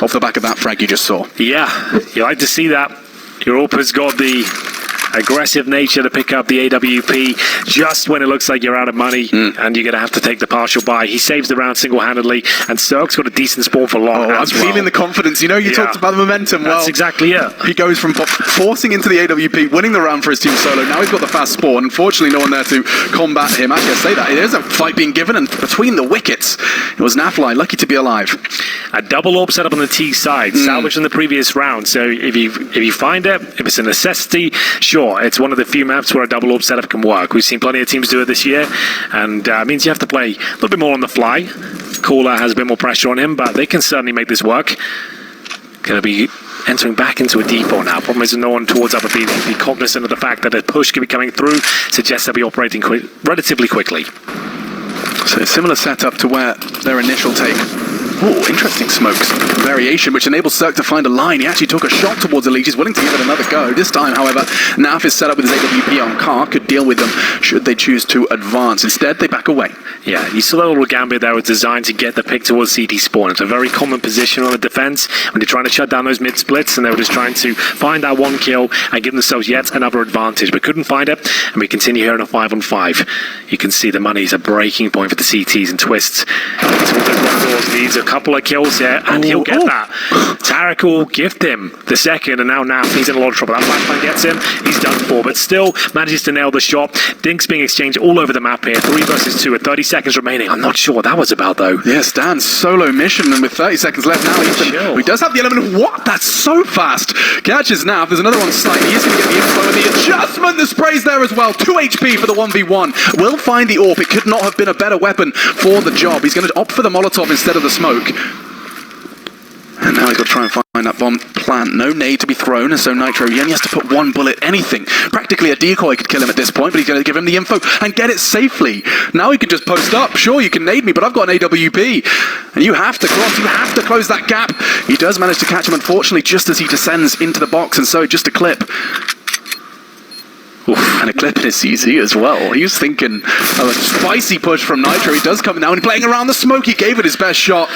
Off the back of that frag you just saw. Yeah, you like to see that. Europa's got the aggressive nature to pick up the AWP just when it looks like you're out of money and you're going to have to take the partial buy. He saves the round single-handedly, and CeRq's got a decent spawn for long I'm feeling the confidence. You know, you talked about the momentum. That's exactly it. He goes from forcing into the AWP, winning the round for his team solo. Now he's got the fast spawn. Unfortunately, no one there to combat him. Actually, I say that. There's a fight being given, and between the wickets, it was Nafly, lucky to be alive. A double AWP setup on the T side, salvaged in the previous round. So if you find it, if it's a necessity, sure, it's one of the few maps where a double AWP setup can work. We've seen plenty of teams do it this year, and it means you have to play a little bit more on the fly. Cooler has a bit more pressure on him, but they can certainly make this work. Going to be entering back into a depot now. Problem is no one towards upper B. Be cognizant of the fact that a push could be coming through, suggests they'll be operating relatively quickly. So a similar setup to where their initial take. Oh, interesting smokes variation, which enables CeRq to find a line. He actually took a shot towards EliGE. He's willing to give it another go. This time, however, Naf is set up with his AWP on CeRq, could deal with them should they choose to advance. Instead, they back away. Yeah, you saw that little gambit there was designed to get the pick towards CT spawn. It's a very common position on the defense when you're trying to shut down those mid splits, and they were just trying to find that one kill and give themselves yet another advantage, but couldn't find it, and we continue here on a 5-on-5. You can see the money's a breaking point for the CTs and Twistzz. Needs a couple of kills here, and he'll get that. tarik will gift him the second, and now Naf, he's in a lot of trouble. That flashbang gets him, he's done for, but still manages to nail the shot. Dinks being exchanged all over the map here. 3 versus 2 with 30 seconds remaining. I'm not sure what that was about, though. Yes, Dan's solo mission, and with 30 seconds left now, he does have the element of what? That's so fast. Catches Naf. There's another one slightly. He's going to get the info and the adjustment. The spray's there as well. 2 HP for the 1v1. Will find the AWP. It could not have been a better weapon for the job. He's going to opt for the Molotov instead of the smoke. And now he's got to try and find that bomb plant. No nade to be thrown, and so Nitro, he only has to put one bullet, anything. Practically a decoy could kill him at this point, but he's going to give him the info and get it safely. Now he can just post up. Sure, you can nade me, but I've got an AWP. And you have to cross, you have to close that gap. He does manage to catch him, unfortunately, just as he descends into the box, and so just a clip. Oof, and a clip in his CZ as well. He was thinking of a spicy push from Nitro. He does come now and playing around the smoke. He gave it his best shot,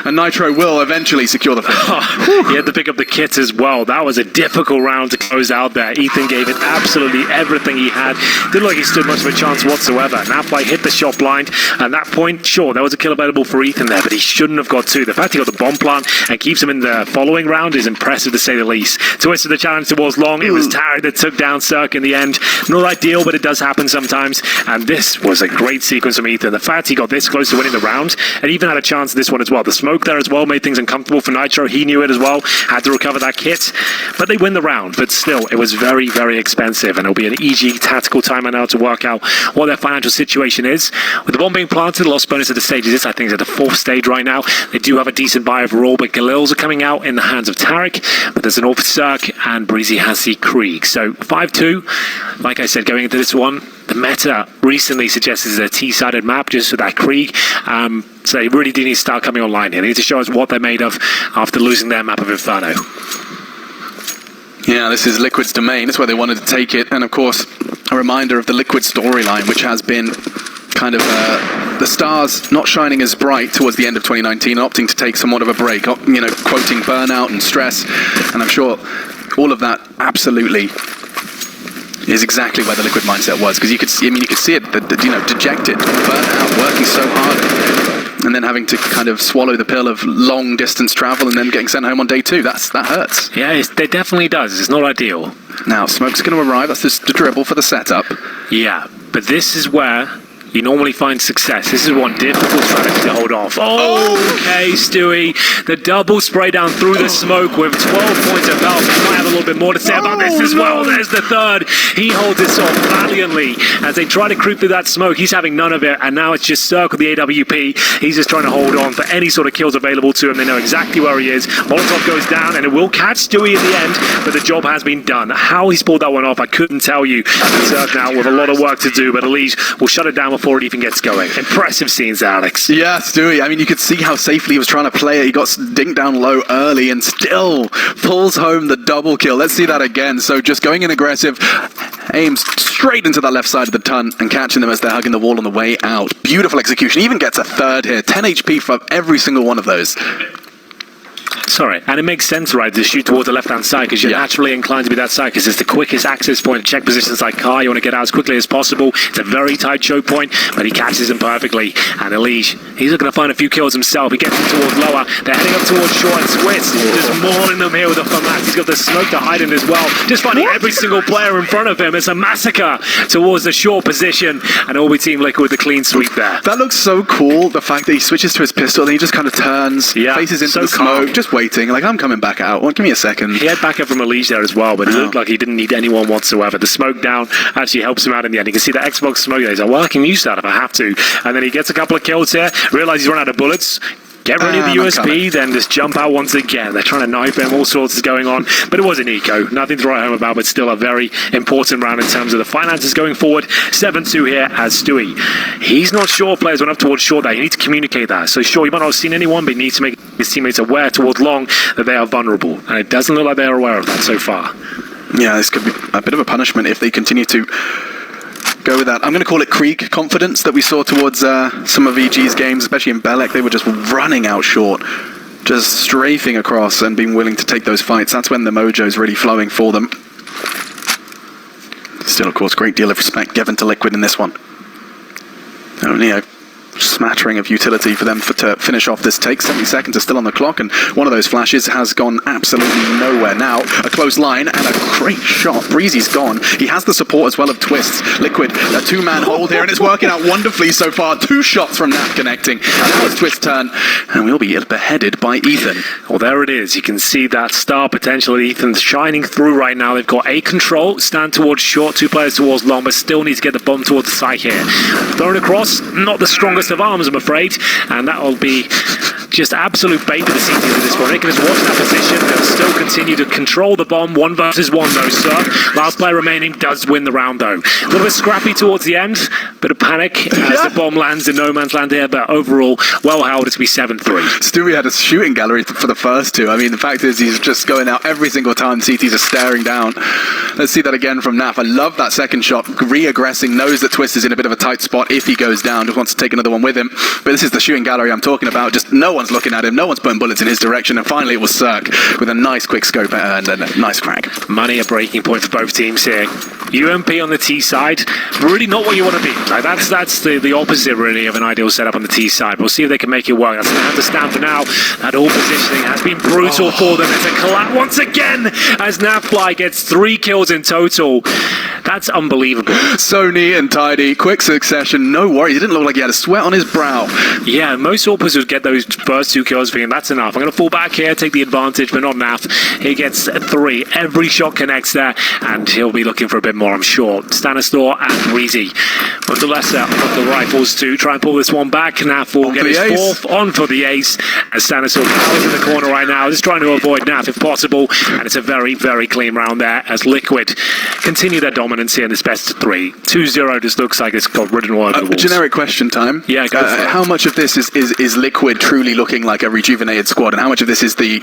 and Nitro will eventually secure the finish. He had to pick up the kits as well. That was a difficult round to close out there. Ethan gave it absolutely everything he had. Didn't look like he stood much of a chance whatsoever. Nafly hit the shot blind. At that point, sure, there was a kill available for Ethan there, but he shouldn't have got 2. The fact he got the bomb plant and keeps him in the following round is impressive, to say the least. Twistzz the challenge towards long. It was tarik that took down CeRq in the end. Not ideal, but it does happen sometimes, and this was a great sequence from Ethan. The fact he got this close to winning the round, and even had a chance at this one as well. The smoke there as well made things uncomfortable for Nitro. He knew it as well, had to recover that kit, but they win the round. But still, it was very, very expensive, and it'll be an EG tactical timer now to work out what their financial situation is. With the bomb being planted, the loss bonus at the stage is this, I think, is at the 4th stage right now. They do have a decent buy overall, but Galils are coming out in the hands of tarik, but there's an AWP for CeRq, and Brehze has the Krieg. So 5-2, like I said, going into this one, the meta recently suggests this is a T-sided map just with that Krieg. So they really do need to start coming online here. They need to show us what they're made of after losing their map of Inferno. Yeah, this is Liquid's domain. That's where they wanted to take it. And of course, a reminder of the Liquid storyline, which has been kind of the stars not shining as bright towards the end of 2019, opting to take somewhat of a break, you know, quoting burnout and stress. And I'm sure all of that absolutely is exactly where the Liquid mindset was, because you could see, I mean, you could see it, you know, dejected, burnt out, working so hard, and then having to kind of swallow the pill of long distance travel and then getting sent home on day 2. That hurts. Yeah, it definitely does. It's not ideal. Now, smoke's going to arrive. That's just the dribble for the setup. Yeah, but this is where you normally find success. This is one difficult strategy to hold off. Okay, Stewie. The double spray down through the smoke with 12 points of health. He might have a little bit more to say about this as well. There's the 3rd. He holds this off valiantly as they try to creep through that smoke. He's having none of it, and now it's just CeRq with the AWP. He's just trying to hold on for any sort of kills available to him. They know exactly where he is. Molotov goes down, and it will catch Stewie in the end, but the job has been done. How he's pulled that one off, I couldn't tell you. CeRq now with a lot of work to do, but EliGE will shut it down before it even gets going. Impressive scenes, Alex. Yeah, Stewie. I mean, you could see how safely he was trying to play it. He got dinked down low early and still pulls home the double kill. Let's see that again. So just going in aggressive, aims straight into that left side of the ton and catching them as they're hugging the wall on the way out. Beautiful execution. Even gets a 3rd here. 10 HP for every single one of those. Sorry, and it makes sense, right, to shoot towards the left-hand side because you're naturally inclined to be that side because it's the quickest access point. Check positions like car, you want to get out as quickly as possible. It's a very tight choke point, but he catches him perfectly. And EliGE, he's looking to find a few kills himself. He gets him towards lower. They're heading up towards short, and Twistzz just mauling them here with a FAMAS. He's got the smoke to hide in as well. Just finding every single player in front of him. It's a massacre towards the short position, and all we Team Liquid with the clean sweep there. That looks so cool, the fact that he switches to his pistol, then he just kind of turns, faces into the smoke, just waiting, like, I'm coming back out. Well, give me a second. He had backup from EliGE there as well, but it looked like he didn't need anyone whatsoever. The smoke down actually helps him out in the end. You can see the Xbox smoke there. He's like, well, I can use that if I have to. And then he gets a couple of kills here, realizes he's run out of bullets. Get rid of the USB, then just jump out once again. They're trying to knife him, all sorts is going on. But it was an eco. Nothing to write home about, but still a very important round in terms of the finances going forward. 7-2 here as Stewie. He's not sure players went up towards short there. You need to communicate that. So sure, you might not have seen anyone, but he needs to make his teammates aware towards long that they are vulnerable. And it doesn't look like they're aware of that so far. Yeah, this could be a bit of a punishment if they continue to go with that. I'm going to call it Krieg confidence that we saw towards some of EG's games, especially in Belek. They were just running out short, just strafing across and being willing to take those fights. That's when the mojo's really flowing for them. Still, of course, great deal of respect given to Liquid in this one. Only a smattering of utility for them to finish off this take. 70 seconds are still on the clock, and one of those flashes has gone absolutely nowhere. Now, a close line and a great shot. Brehze's gone. He has the support as well of Twistzz. Liquid, a two-man hold here, and it's working out wonderfully so far. 2 shots from Naf connecting. And now it's Twistz's turn, and we'll be beheaded by Ethan. Well, there it is. You can see that star potential that Ethan's shining through right now. They've got a control, stand towards short, 2 players towards long, but still need to get the bomb towards the side here. Thrown across, not the strongest of arms, I'm afraid, and that'll be just absolute bait for the CTs at this point. They can just watch that position. They'll still continue to control the bomb. 1 versus 1 though, CeRq. Last player remaining does win the round though. A little bit scrappy towards the end, bit of panic as the bomb lands in no man's land here, but overall, well held. It's to be 7-3. Stewie had a shooting gallery for the first 2. I mean, the fact is he's just going out every single time CTs are staring down. Let's see that again from Naf. I love that second shot. Re-aggressing, knows that Twistzz is in a bit of a tight spot if he goes down, just wants to take another one with him. But this is the shooting gallery I'm talking about. Just no one's looking at him, no one's putting bullets in his direction, and finally it was CeRq with a nice quick scope and a nice crack. Money a breaking point for both teams here. UMP on the T side, really not what you want to be. Like that's the opposite really of an ideal setup on the T side. We'll see if they can make it work. That's going to have to stand for now. That all positioning has been brutal for them. It's a collapse once again as Nafly gets 3 kills in total. That's unbelievable. So neat and tidy, quick succession, no worries. He didn't look like he had a sweat on his brow. Yeah, most AWPers would get those first 2 kills thinking that's enough. I'm going to fall back here, take the advantage, but not Naf. He gets 3. Every shot connects there, and he'll be looking for a bit more, I'm sure. Stanislaw and Brehze with the lesser of the rifles to try and pull this one back. Naf will get his 4th on for the ace, as Stanislaw powers in the corner right now, just trying to avoid Naf if possible, and it's a very, very clean round there as Liquid continue their dominance here in this best of 3. 2-0 just looks like it's got ridden all over the walls. Generic question time. Yeah, go for it. How much of this is Liquid truly looking like a rejuvenated squad, and how much of this is the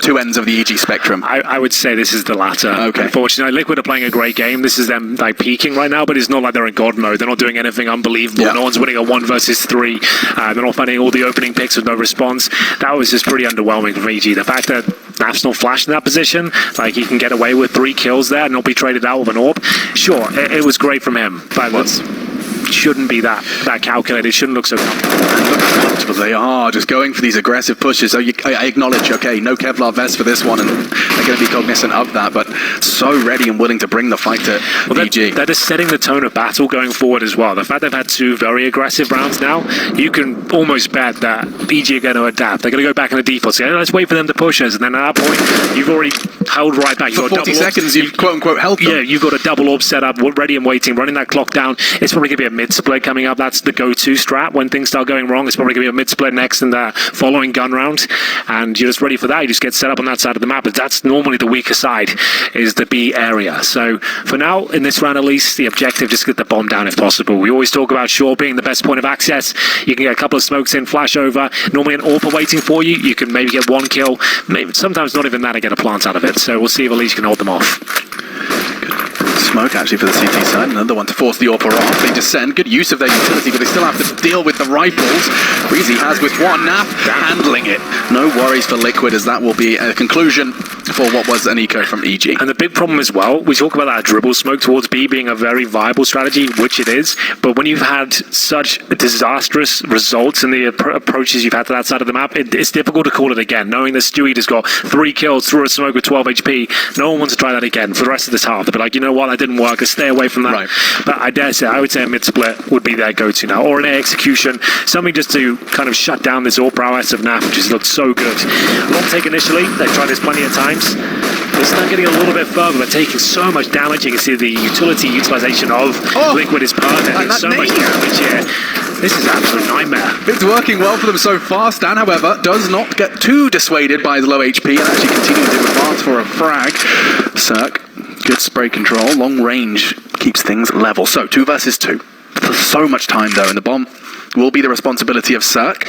2 ends of the EG spectrum? I would say this is the latter. Okay. Unfortunately, Liquid are playing a great game. This is them like peaking right now, but it's not like they're in God mode. They're not doing anything unbelievable. Yeah. No one's winning a 1 versus 3. They're not finding all the opening picks with no response. That was just pretty underwhelming from EG. The fact that Naf's not flashed in that position, like he can get away with 3 kills there and not be traded out with an AWP. Sure, it was great from him, but shouldn't be that calculated. It shouldn't look so comfortable. Look how comfortable they are, just going for these aggressive pushes. So I acknowledge, okay, no Kevlar vest for this one, and they're going to be cognizant of that, but so ready and willing to bring the fight to EG. That is setting the tone of battle going forward as well. The fact they've had 2 very aggressive rounds now, you can almost bet that EG are going to adapt. They're going to go back in the default. So let's wait for them to push us, and then at that point, you've already held right back. For 40 seconds, you've quote-unquote held them. Yeah, you've got a double AWP set up, ready and waiting, running that clock down. It's probably going to be a mid-split coming up. That's the go-to strat when things start going wrong. It's probably going to be a mid-split next in the following gun round, and you're just ready for that. You just get set up on that side of the map, but that's normally the weaker side, is the B area. So for now, in this round at least, the objective, just get the bomb down if possible. We always talk about short being the best point of access. You can get a couple of smokes in, flash over, normally an AWP waiting for you. You can maybe get 1 kill, maybe sometimes not even that, and get a plant out of it. So we'll see if EliGE can hold them off. Good. Smoke actually for the CT side, another one to force the AWPer off. They descend, good use of their utility, but they still have to deal with the rifles. Brehze has with one, Naf handling it. No worries for Liquid, as that will be a conclusion for what was an eco from EG. And the big problem as well, we talk about that dribble smoke towards B being a very viable strategy, which it is, but when you've had such disastrous results in the approaches you've had to that side of the map, it's difficult to call it again. Knowing that Stewie has got 3 kills through a smoke with 12 HP, no one wants to try that again for the rest of this half. They'll be like, you know what, that didn't work, let's stay away from that. Right. But I would say a mid-split would be their go-to now, or an A execution, something just to kind of shut down this AWP prowess of NAF, which has looked so good. Long take initially, they've tried this plenty of times. They're still getting a little bit further, but taking so much damage. You can see the utilization of Liquid is perfect. And so much damage here. This is an absolute nightmare. It's working well for them so far. Stan, however, does not get too dissuaded by his low HP and actually continues to advance for a frag. CeRq, good spray control, long range, keeps things level. So 2 versus 2. For so much time though, and the bomb will be the responsibility of CeRq.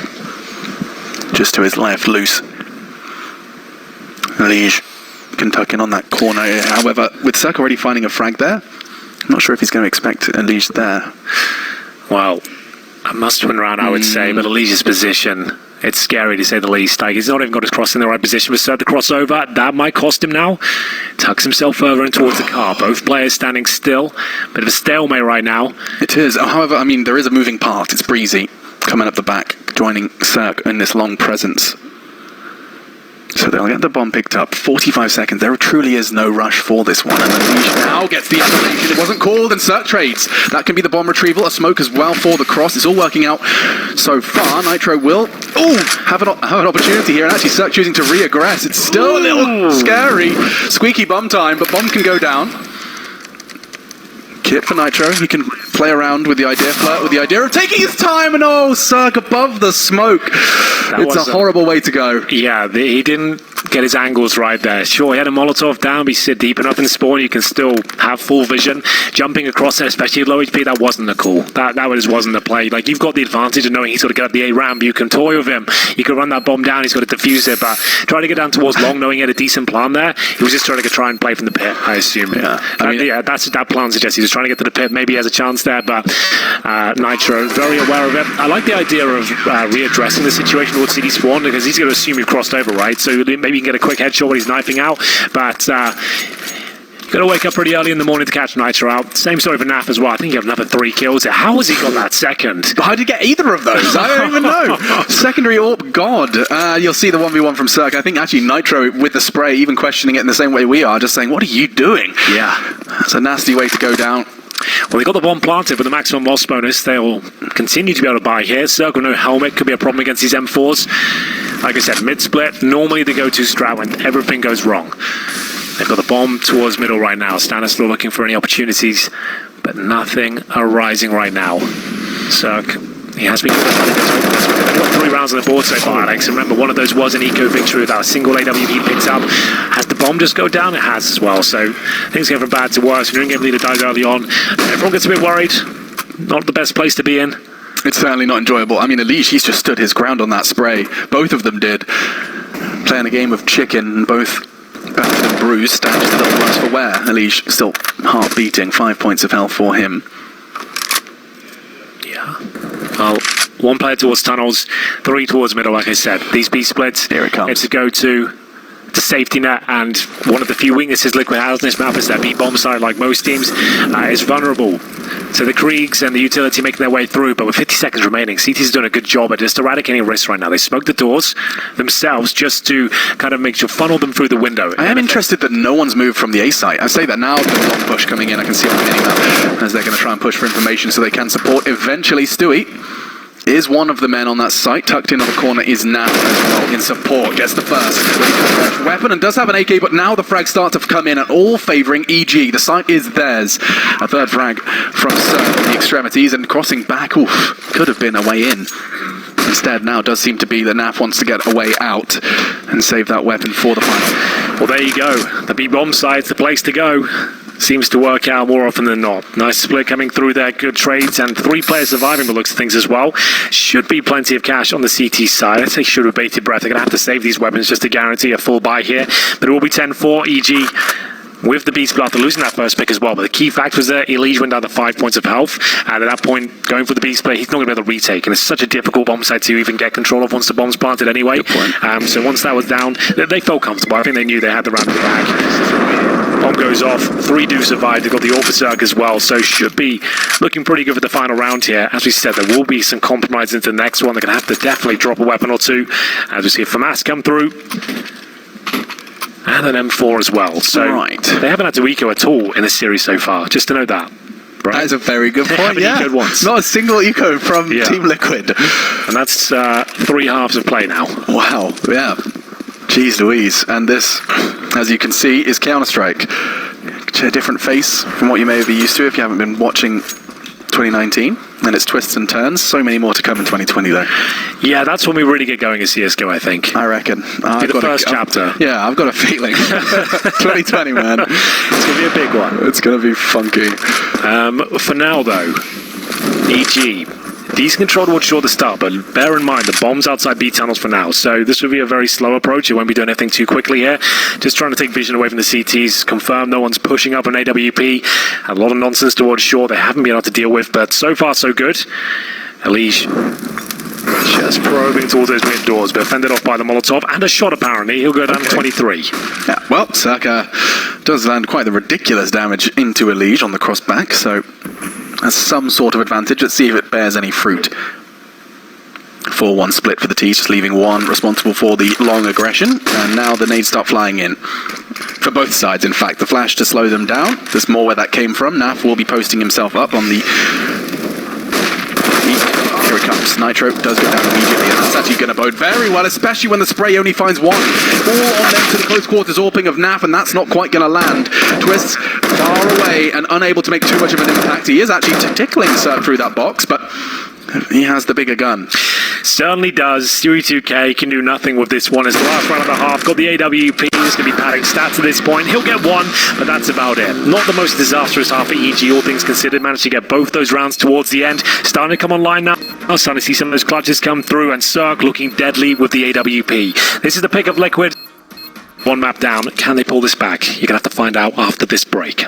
Just to his left, loose. EliGE can tuck in on that corner. However, with CeRq already finding a frag there, I'm not sure if he's going to expect EliGE there. Well, a must-win round, I would say, but EliGE's position, it's scary to say the least. Like, he's not even got his cross in the right position. With CeRq to cross over, that might cost him now. Tucks himself further in towards the car. Both players standing still. Bit of a stalemate right now. It is. However, I mean, there is a moving part. It's Brehze coming up the back, joining CeRq in this long presence. So they'll get the bomb picked up. 45 seconds. There truly is no rush for this one. And EliGE now gets the information. It wasn't called, and CeRq trades. That can be the bomb retrieval. A smoke as well for the cross. It's all working out so far. Nitro will have an opportunity here. And actually, CeRq choosing to re-aggress. It's still a little scary. Squeaky bomb time, but bomb can go down. Kit for Nitro. He can play around with the idea, flirt with the idea of taking his time, and CeRq above the smoke. It's a horrible way to go. Yeah, he didn't get his angles right there. Sure, he had a Molotov down, but he sit deep enough in spawn, you can still have full vision. Jumping across there, especially at low HP, that wasn't the call. That just wasn't the play. Like, you've got the advantage of knowing he's got to get up the A ramp. You can toy with him. You can run that bomb down, he's got to defuse it, but trying to get down towards long, knowing he had a decent plan there, he was just trying to try and play from the pit, I assume. Yeah, that's what that plan suggests. He was trying to get to the pit. Maybe he has a chance there, but Nitro, very aware of it. I like the idea of readdressing the situation towards CD spawn, because he's going to assume you've crossed over, right? So maybe you can get a quick headshot when he's knifing out, but you've got to wake up pretty early in the morning to catch Nitro out. Same story for Naf as well. I think he had another 3 kills. How has he got that second? How did he get either of those? I don't even know. Secondary AWP god. You'll see the 1v1 from CeRq. I think actually Nitro with the spray, even questioning it in the same way we are, just saying, what are you doing? Yeah. It's a nasty way to go down. Well, they got the bomb planted with the maximum loss bonus. They'll continue to be able to buy here. CeRq with no helmet could be a problem against these M4s. Like I said, mid-split, normally the go-to strat when everything goes wrong. They've got the bomb towards middle right now. Stanislaw looking for any opportunities, but nothing arising right now. CeRq, he has been good. They've got 3 rounds on the board so far, Alex. And remember, one of those was an eco victory without a single AWP picked up. Has the bomb just go down? It has as well. So things go from bad to worse. When your in-game leader dies early on, everyone gets a bit worried. Not the best place to be in. It's certainly not enjoyable. I mean, EliGE, he's just stood his ground on that spray. Both of them did. Playing a game of chicken, and both battered and bruised. Stan just a little worse for wear. EliGE still heart beating. 5 points of health for him. Yeah. Well, 1 player towards tunnels, 3 towards middle, like I said. These B splits, here it comes. It's a go-to. The safety net, and one of the few weaknesses Liquid has in this map is that B-bomb side, like most teams, is vulnerable. So the Kriegs and the utility making their way through, but with 50 seconds remaining, CT's doing a good job at just eradicating risks right now. They smoke the doors themselves just to kind of make sure funnel them through the window. I am interested that no one's moved from the A site. I say that now, the long push coming in, I can see on the minimap as they're going to try and push for information so they can support. Eventually, Stewie is one of the men on that site. Tucked in on the corner is Naf as well in support. Gets the first. Weapon and does have an AK, but now the frags start to come in and all favouring EG. The site is theirs. A third frag from CeRq on the extremities and crossing back. Oof, could have been a way in. Instead, now does seem to be that Naf wants to get a way out and save that weapon for the fight. Well, there you go. The B-bomb side's the place to go. Seems to work out more often than not. Nice split coming through there, good trades, and 3 players surviving the looks of things as well. Should be plenty of cash on the CT side. I say should have bated breath. They're going to have to save these weapons just to guarantee a full buy here. But it will be 10-4. EG with the Beast after losing that first pick as well. But the key fact was there, EliGE went down to 5 points of health, and at that point, going for the Beast play, he's not going to be able to retake, and it's such a difficult bomb site to even get control of once the bomb's planted anyway. So once that was down, they felt comfortable. I think they knew they had the round in the bag. Bomb goes off, 3 do survive, they've got the AWP CeRq as well, so should be looking pretty good for the final round here. As we said, there will be some compromise into the next one. They're going to have to definitely drop a weapon or two, as we see FAMAS come through. And an M4 as well. So they haven't had to eco at all in this series so far, just to know that. Right? That is a very good point, yeah. Ecoed once. Not a single eco from Team Liquid. And that's 3 halves of play now. Wow, yeah. Jeez Louise. And this, as you can see, is Counter-Strike. A different face from what you may be used to if you haven't been watching 2019. And it's twists and turns. So many more to come in 2020, though. Yeah, that's when we really get going in CSGO, I think. I reckon. Be the first chapter. Yeah, I've got a feeling. 2020, man. It's going to be a big one. It's going to be funky. For now, though, EG. Decent control towards shore the start, but bear in mind the bomb's outside B tunnels for now, so this will be a very slow approach. It won't be doing anything too quickly here. Just trying to take vision away from the CTs, confirm no one's pushing up an AWP. A lot of nonsense towards shore they haven't been able to deal with, but so far so good. EliGE just probing towards those mid doors, but fended off by the Molotov, and a shot apparently. He'll go down to 23. Yeah, well, CeRq does land quite the ridiculous damage into EliGE on the crossback, so has some sort of advantage. Let's see if it bears any fruit. 4-1 split for the T's, just leaving one responsible for the long aggression, and now the nades start flying in. For both sides, in fact. The flash to slow them down. There's more where that came from. Naf will be posting himself up on the... Here it comes. Nitro does go down immediately, and that's actually going to bode very well, especially when the spray only finds one. All on them to the close quarters AWPing of Naf, and that's not quite going to land. Twistzz far away and unable to make too much of an impact. He is actually tickling CeRq through that box, but he has the bigger gun. Certainly does. Stewie2K can do nothing with this one. It's the last round of the half. Got the AWP. He's going to be padding stats at this point. He'll get one, but that's about it. Not the most disastrous half for EG, all things considered. Managed to get both those rounds towards the end. Starting to come online now. Starting to see some of those clutches come through, and CeRq looking deadly with the AWP. This is the pick of Liquid. One map down. Can they pull this back? You're going to have to find out after this break.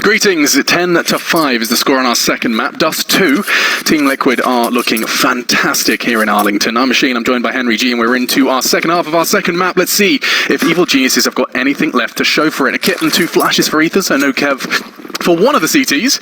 Greetings, 10-5 is the score on our second map. Dust2, Team Liquid are looking fantastic here in Arlington. I'm Machine, I'm joined by Henry G, and we're into our second half of our second map. Let's see if Evil Geniuses have got anything left to show for it. A kit and 2 flashes for Ether, so no Kev for one of the CTs.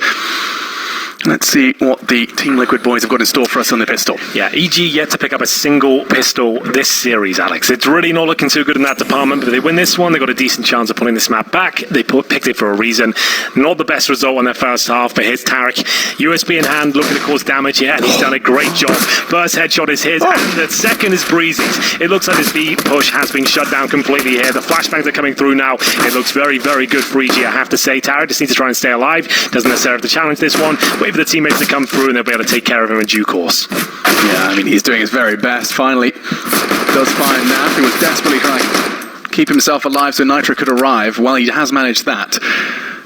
Let's see what the Team Liquid boys have got in store for us on the pistol. Yeah, EG yet to pick up a single pistol this series, Alex. It's really not looking too good in that department, but if they win this one, they've got a decent chance of pulling this map back. They picked it for a reason. Not the best result in their first half, but here's tarik. USB in hand, looking to cause damage here, and he's done a great job. First headshot is his, and the second is Brehze's. It looks like this B push has been shut down completely here. The flashbangs are coming through now. It looks very, very good for EG, I have to say. tarik just needs to try and stay alive. Doesn't necessarily have to challenge this one. Wait for the teammates to come through and they'll be able to take care of him in due course. Yeah, I mean, he's doing his very best. Finally, does find Naf. He was desperately trying to keep himself alive so Nitro could arrive. Well, he has managed that.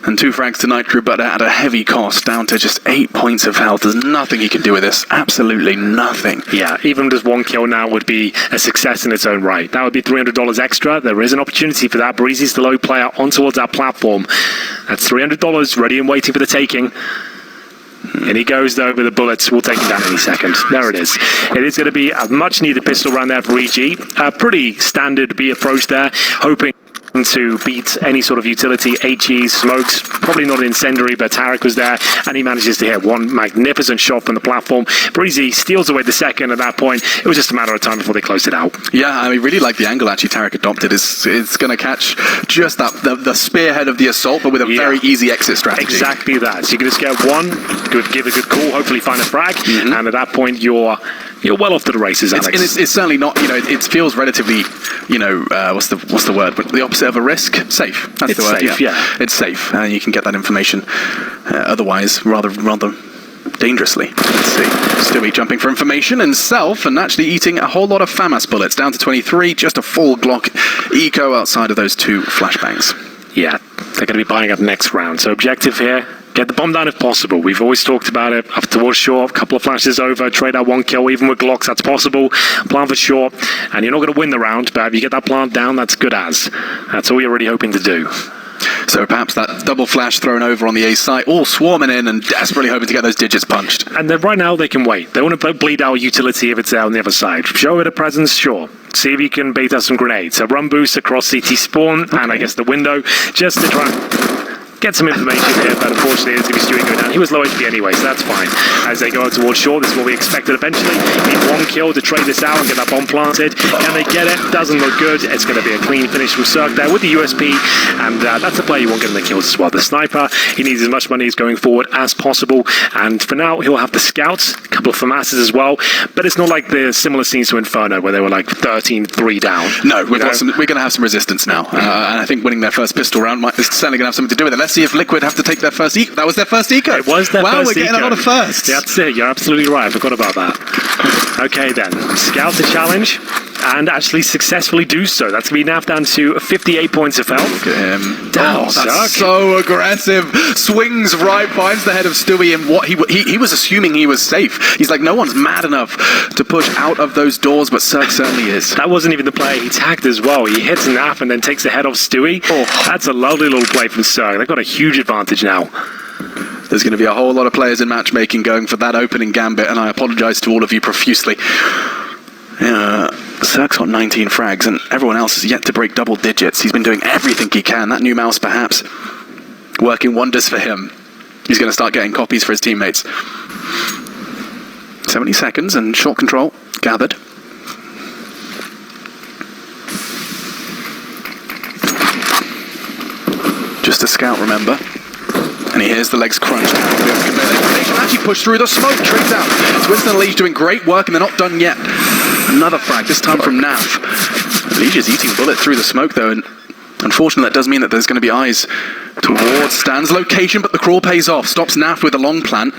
And 2 frags to Nitro, but at a heavy cost, down to just 8 points of health. There's nothing he can do with this. Absolutely nothing. Yeah, even just 1 kill now would be a success in its own right. That would be $300 extra. There is an opportunity for that. Brehze's the low player on towards that platform. That's $300 ready and waiting for the taking. And he goes, though, with the bullets. We'll take him down any second. There it is. It is going to be a much-needed pistol round there for EG. A pretty standard B approach there, hoping to beat any sort of utility, HEs, smokes, probably not an incendiary, but tarik was there, and he manages to hit one magnificent shot from the platform. Brehze steals away the second. At that point, it was just a matter of time before they closed it out. Yeah, I mean, really like the angle actually tarik adopted. It's going to catch just that the spearhead of the assault, but with a very easy exit strategy. Exactly that. So you can just get one, give a good call, hopefully find a frag, and at that point you're well off to the races, Alex. It's certainly not, it feels relatively, what's the word? But the opposite of a risk? Safe. That's the word. Safe, yeah. It's safe, and you can get that information otherwise rather dangerously. Let's see. Stewie jumping for information and self, and actually eating a whole lot of FAMAS bullets, down to 23, just a full Glock eco outside of those 2 flashbangs. Yeah, they're going to be buying up next round. So objective here, get the bomb down if possible. We've always talked about it. Up towards short, a couple of flashes over, trade out 1 kill, even with Glocks, that's possible. Plant for short, and you're not going to win the round, but if you get that plant down, that's good as. That's all you're really hoping to do. So perhaps that double flash thrown over on the A site, all swarming in and desperately hoping to get those digits punched. And then right now they can wait. They want to bleed out utility if it's there on the other side. Show it a presence, sure. See if you can bait out some grenades. A run boost across CT spawn, and I guess the window, just to try and get some information here, but unfortunately it's going to be Stewie going down. He was low HP anyway, so that's fine. As they go out towards short, this is what we expected eventually. Need 1 kill to trade this out and get that bomb planted. Can they get it? Doesn't look good. It's going to be a clean finish from CeRq there with the USP, and that's the player you want getting the kills as well. The sniper, he needs as much money as going forward as possible, and for now he'll have the scouts, a couple of FAMASs as well, but it's not like the similar scenes to Inferno where they were like 13-3 down. No, we're going to have some resistance now, and I think winning their first pistol round is certainly going to have something to do with it. Let's see if Liquid have to take their first eco. That was their first eco. It was their first eco. Wow, we're getting a lot of firsts. That's it. You're absolutely right. I forgot about that. Okay, then. Scout the challenge and actually successfully do so. That's going to be now down to 58 points of health. Look at him. Down, that's CeRq. so aggressive. Swings right, finds the head of Stewie, and what he was assuming he was safe. He's like, no one's mad enough to push out of those doors, but CeRq certainly is. That wasn't even the play. He tagged as well. He hits Naf and then takes the head off Stewie. Oh, that's a lovely little play from CeRq. They've got a huge advantage now. There's going to be a whole lot of players in matchmaking going for that opening gambit, and I apologize to all of you profusely. CeRq's got 19 frags, and everyone else has yet to break double digits. He's been doing everything he can. That new mouse, perhaps, working wonders for him. He's going to start getting copies for his teammates. 70 seconds, and short control gathered. Just a scout, remember. And he hears the legs crunch. Actually pushed through the smoke, trades out. Twistzz and EliGE doing great work, and they're not done yet. Another frag, this time from Naf. EliGE is eating bullet through the smoke, though, and unfortunately that does mean that there's going to be eyes towards Stan's location, but the crawl pays off. Stops Naf with a long plant,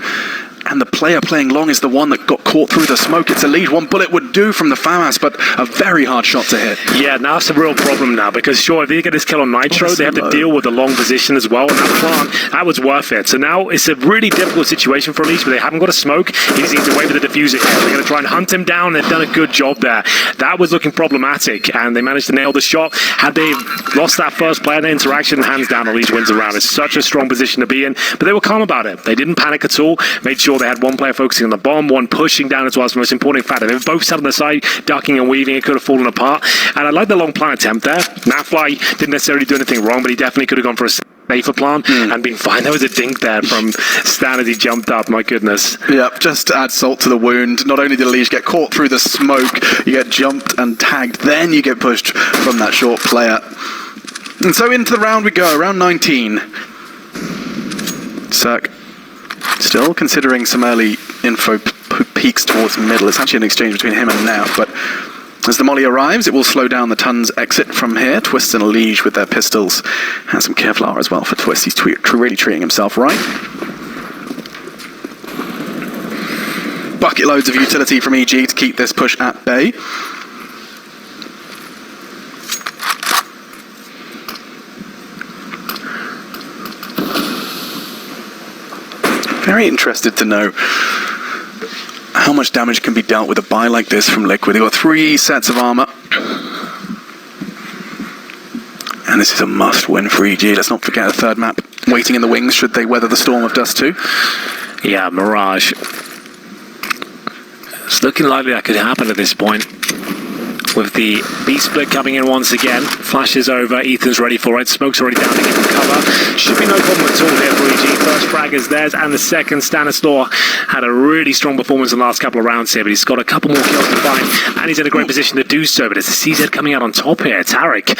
and the player playing long is the one that got caught through the smoke. It's EliGE. One bullet would do from the FAMAS, but a very hard shot to hit. Yeah, now it's a real problem now, because sure, if they get this kill on Nitro, they have to deal with the long position as well, and that plant, that was worth it. So now it's a really difficult situation for EliGE, but they haven't got a smoke. He just needs to wait for the diffuser here. They're going to try and hunt him down. They've done a good job there. That was looking problematic, and they managed to nail the shot. Had they lost that first player interaction, hands down, EliGE wins the round. It's such a strong position to be in, but they were calm about it. They didn't panic at all. Made sure they had one player focusing on the bomb, one pushing down as well as the most important factor. They were both sat on the side, ducking and weaving. It could have fallen apart. And I like the long plan attempt there. Nafly didn't necessarily do anything wrong, but he definitely could have gone for a safer plan and been fine. There was a dink there from Stan as he jumped up. My goodness. Yeah, just to add salt to the wound. Not only did EliGE get caught through the smoke, you get jumped and tagged, then you get pushed from that short player. And so into the round we go, round 19. CeRq still considering some early info peaks towards middle. It's actually an exchange between him and Nav, but as the molly arrives, it will slow down the Tun's exit from here. Twistzz and EliGE with their pistols, and some Kevlar as well for Twistzz. He's really treating himself right. Bucket loads of utility from EG to keep this push at bay. Very interested to know how much damage can be dealt with a buy like this from Liquid. They've got 3 sets of armor. And this is a must-win for EG. Let's not forget a third map waiting in the wings should they weather the storm of Dust2. Yeah, Mirage. It's looking likely that could happen at this point. With the B split coming in once again. Flashes over, Ethan's ready for it. Smoke's already down to give him cover. Should be no problem at all here for EG. First frag is theirs, and the second, Stanislaw had a really strong performance in the last couple of rounds here, but he's got a couple more kills to find, and he's in a great position to do so. But it's the CZ coming out on top here. Tarik,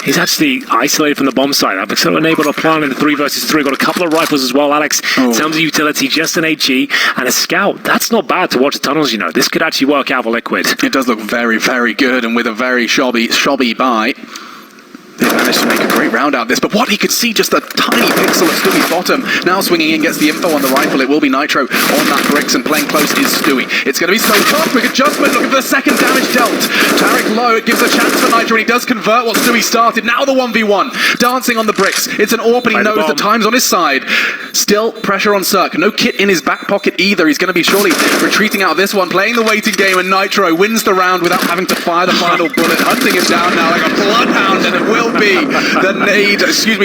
he's actually isolated from the bomb side. I've sort of enabled a plan in the 3 versus 3. Got a couple of rifles as well, Alex. In terms of utility, just an HE and a scout. That's not bad to watch the tunnels, you know. This could actually work out for Liquid. It does look very, very good, and with a very shoddy buy, they managed to make a great round out of this, but what he could see, just a tiny pixel of Stewie's bottom. Now swinging in, gets the info on the rifle. It will be Nitro on that bricks, and playing close is Stewie. It's going to be so tough. Quick adjustment, looking for the second damage dealt. Tarik low, it gives a chance for Nitro, and he does convert what Stewie started. Now the 1v1, dancing on the bricks. It's an AWP, and he knows the time's on his side. Still pressure on CeRq. No kit in his back pocket either. He's going to be surely retreating out of this one, playing the waiting game, and Nitro wins the round without having to fire the final bullet, hunting him down now like a bloodhound, and it will be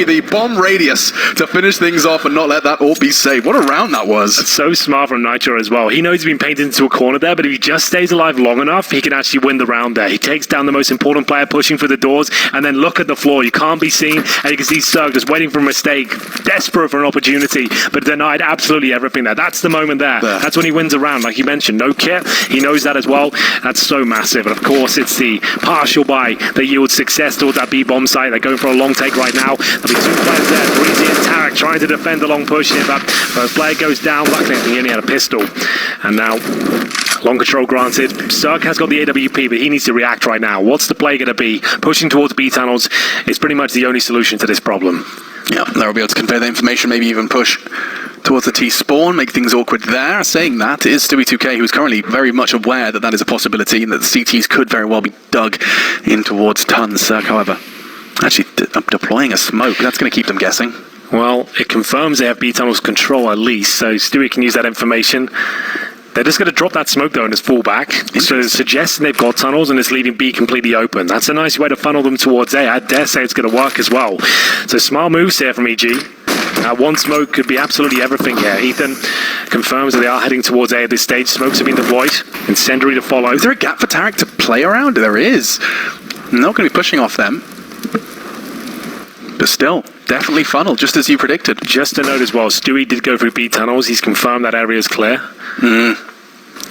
the bomb radius to finish things off and not let that all be saved. What a round that was. It's so smart from Nitro as well. He knows he's been painted into a corner there, but if he just stays alive long enough, he can actually win the round there. He takes down the most important player pushing for the doors, and then look at the floor. You can't be seen, and you can see CeRq just waiting for a mistake, desperate for an opportunity, but denied absolutely everything there. That's the moment there. That's when he wins a round. Like you mentioned, no kit. He knows that as well. That's so massive. And of course, it's the partial buy that yields success towards that B-bomb site. They're going for a long take right now. There'll be 2 players there. Brehze and tarik trying to defend the long push here, but first player goes down. Luckily, I think he only had a pistol. And now, long control granted. CeRq has got the AWP, but he needs to react right now. What's the play going to be? Pushing towards B tunnels is pretty much the only solution to this problem. Yeah, they'll be able to convey the information, maybe even push towards the T spawn, make things awkward there. Saying that is Stewie2K, who's currently very much aware that that is a possibility and that the CTs could very well be dug in towards tons. CeRq, however, actually deploying a smoke. That's going to keep them guessing. Well, it confirms they have B tunnels control at least, so Stewie can use that information. They're just going to drop that smoke though and just fall back. So suggesting they've got tunnels and it's leaving B completely open. That's a nice way to funnel them towards A. I dare say it's going to work as well. So smart moves here from EG. One smoke could be absolutely everything here. Ethan confirms that they are heading towards A at this stage. Smokes have been deployed. Incendiary to follow. Is there a gap for Tarik to play around? There is. Not going to be pushing off them. But still, definitely funnel, just as you predicted. Just a note as well, Stewie did go through B tunnels. He's confirmed that area is clear.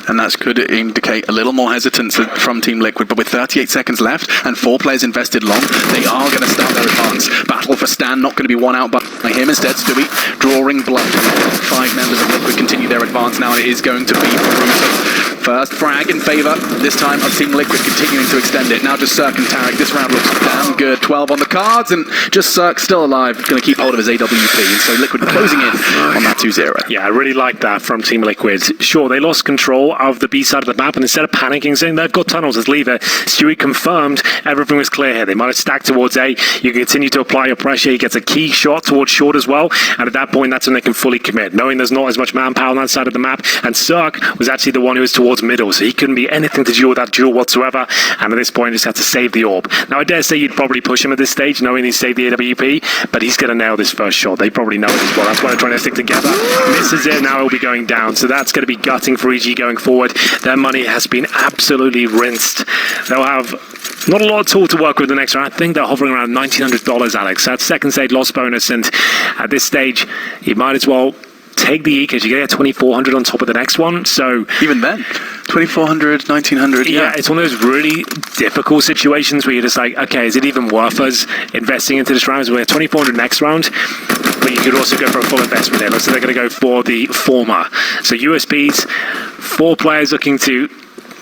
And that could indicate a little more hesitance from Team Liquid, but with 38 seconds left and 4 players invested long, they are going to start their advance. Battle for Stan, not going to be won out by him. Instead, Stewie drawing blood. 5 members of Liquid continue their advance now, and it is going to be brutal. First frag in favor, this time of Team Liquid continuing to extend it. Now just CeRq and tarik. This round looks damn good. 12 on the cards, and just CeRq still alive, going to keep hold of his AWP. And so Liquid closing in on that 2-0. Yeah, I really like that from Team Liquid. Sure, they lost control of the B side of the map, and instead of panicking, saying they've got tunnels, let's leave it, Stewie confirmed everything was clear here. They might have stacked towards A. You can continue to apply your pressure. He gets a key shot towards short as well, and at that point, that's when they can fully commit, knowing there's not as much manpower on that side of the map. And CeRq was actually the one who was towards middle, so he couldn't be anything to do with that duel whatsoever. And at this point, just had to save the orb. Now, I dare say you'd probably push him at this stage, knowing he's saved the AWP, but he's going to nail this first shot. They probably know it as well. That's why they're trying to stick together. Misses it, now he'll be going down. So that's going to be gutting for EG going forward. Their money has been absolutely rinsed. They'll have not a lot at all to work with the next round. I think they're hovering around $1,900, Alex. That's second stage loss bonus, and at this stage, you might as well take the ECS. You're going to get 2,400 on top of the next one. So even then, 2,400, 1,900. Yeah, it's one of those really difficult situations where you're just like, okay, is it even worth us investing into this round? So we're at 2,400 next round, but you could also go for a full investment here. So they're going to go for the former. So USPs, 4 players looking to